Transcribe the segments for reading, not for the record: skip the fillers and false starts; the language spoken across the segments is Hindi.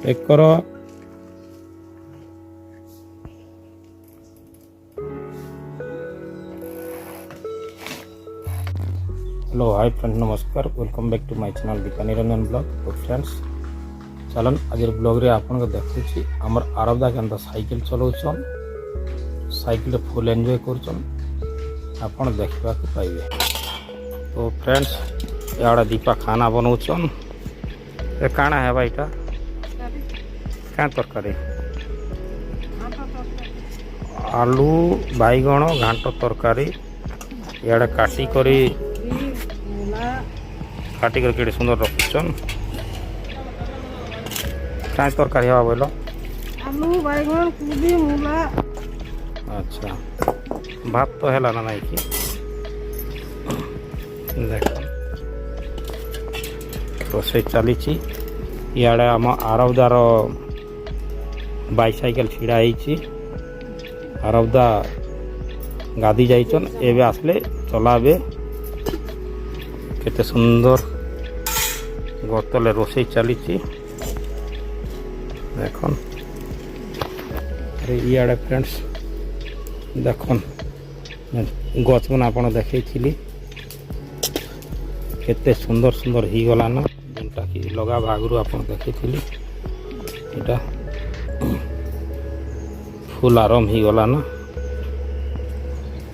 चेक करो। हेलो हाय फ्रेंड, नमस्कार, welcome back to my channel Deepa Niranjan blog. तो फ्रेंड्स चलन आज ब्लॉग रे आपन को देखुची हमर आरबदा केनता साइकिल चलाउछन, साइकिल फुल एंजॉय करछन, आपन देखबा के पाइबे। तो फ्रेंड्स याडा दीपा खाना बनाउछन। ए काना है भाईटा क्या तरकारी? आलू बैगण घांट तरकारी याडा काटी करी केड़े सुंदर रखुचन। क्या तरकारी हवा बोलो? आलू बैगन कोबी मूला। अच्छा भात तो है ना नहीं कि देख रोसे चली इे आम आरबदार बाइसाइकेल छिड़ा आरबदा गाधी जाइछन एबे आसले चलाबे। केते सुंदर गतले रोसे चली देखन। अरे इे फ्रेंड्स देखन गछ मन आपन देखई केते सुंदर सुंदर ही गला ना, जेनटा कि लगा भागरू आपन देखई एटा फुल आरंभ ही गला ना।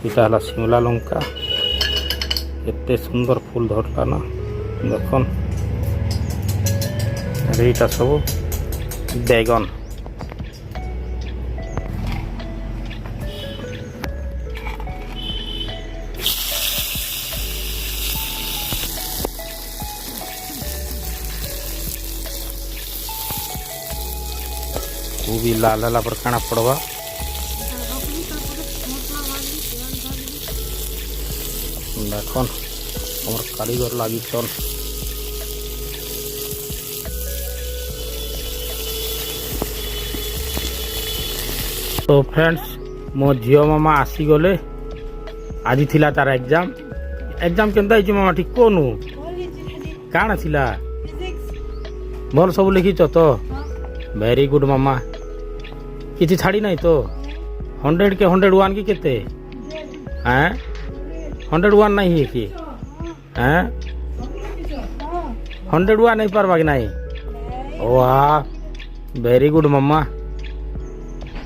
इटा हला शिमला लंका, एते सुंदर फूल धरला ना देखन। अरे इटा सब बैगन। भी लाल लाला पर खाना पड़वा। देखन हमर कारीगर लागी चल। तो फ्रेंड्स मो झियो मामा आसी गले। आज थिला तार एग्जाम केनता हिची मामा ठीक कोनु काना थिला? भल सब लिखिच तो? वेरी गुड मामा। किसी छाड़ी नहीं तो 100 के 101 की केते हैं? 101 नहीं है कि हैं? 101 नहीं पारबा कि नहीं? वाह वेरी गुड मम्मा।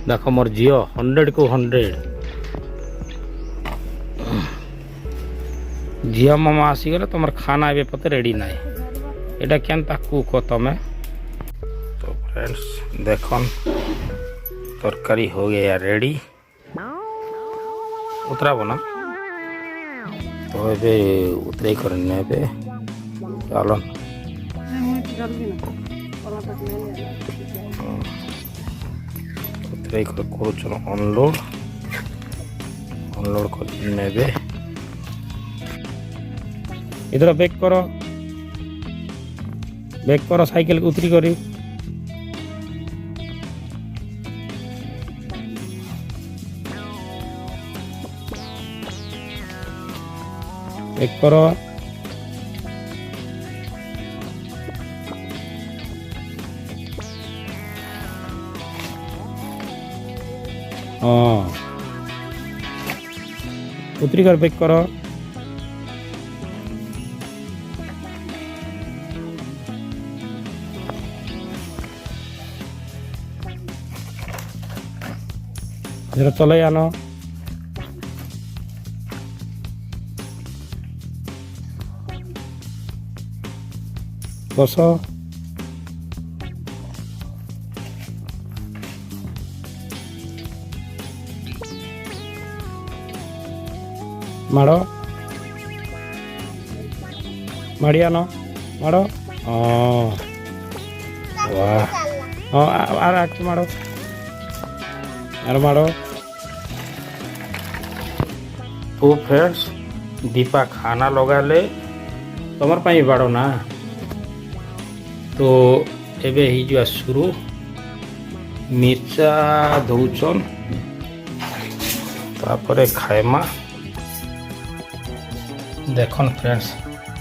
देखो मोर जियो 100 को 100 जियो मामा आसी गले। तुम खाना ए पते रेडी नहीं एटा केनता कुक तमें। तो फ्रेंड्स देखन तरकारी हो गया रेडी। उतराबो ना तो एबे उतरे करने पे चलन। उतरे कर करूचन अनलोड कर नेबे। इधर बैक करो साइकिल को उतरी करी। एक करो हाँ उतरी कर बैक करो। जरा चले आनो। बस माड़ो माड़िया न माड़ो। हाँ वाह हाँ आर माड़ो यार माड़ो। तो फ्रेंड्स दीपा खाना लगा ले तुमर पाई बाड़ो ना। तो एबे ही जो शुरू मिर्चा दौचन तापरे खाएमा। देखन फ्रेंड्स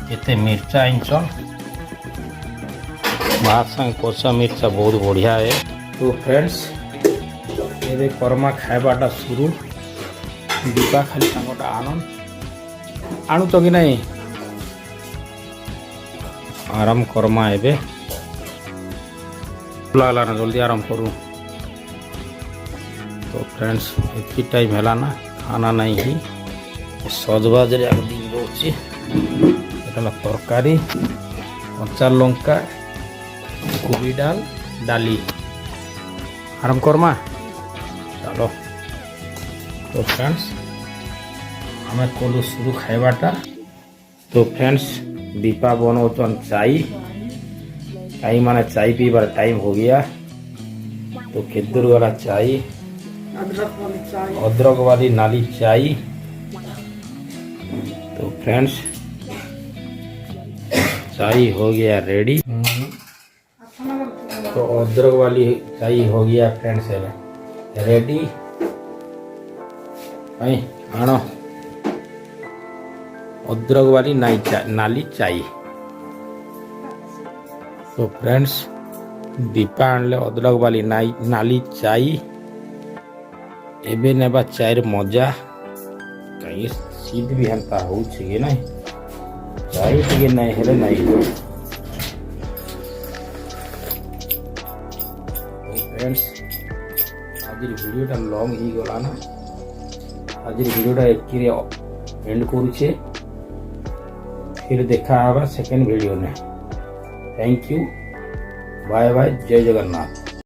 केते मिर्चा आइनचन भात संग कोसा मिर्चा बहुत बढ़िया है। तो फ्रेंड्स एबे करमा खाइबाटा शुरू। दीपा खाली सांगटा आनंद आणु तो कि नहीं आराम करमा एबे लागला ना जल्दी आराम करूँ। तो फ्रेंड्स इतनी टाइम है ना खाना नहीं ही सजबाज दिन रोचे तरकारी कच्चा लंका कोबी डाल डाली आराम करमा चलो। तो फ्रेंड्स हमें कलु शुरू खाइबाटा। तो फ्रेंड्स दीपा बनौतन चाय चाय माने चाय पीबार टाइम हो गया। तो खेदुर वाला चाय अदरक वाली नाली चाय। तो फ्रेंड्स चाय हो गया रेडी। तो अदरक वाली चाय हो गया फ्रेंड्स रेडी। आनो अदरक वाली नाली चाय। तो फ्रेंड्स दीपा आनले अदरक वाली नाली चाय। एबे नेबा चायर मजा कहीं शीत भी हेल्ता हो ना चाय टे नहीं हेले नहीं। फ्रेंड्स आज वीडियोटा लॉन्ग ही गला ना आज वीडियोटा एक एंड करुचे। फिर देखा होगा सेकेंड वीडियो में। थैंक यू बाय बाय जय जगन्नाथ।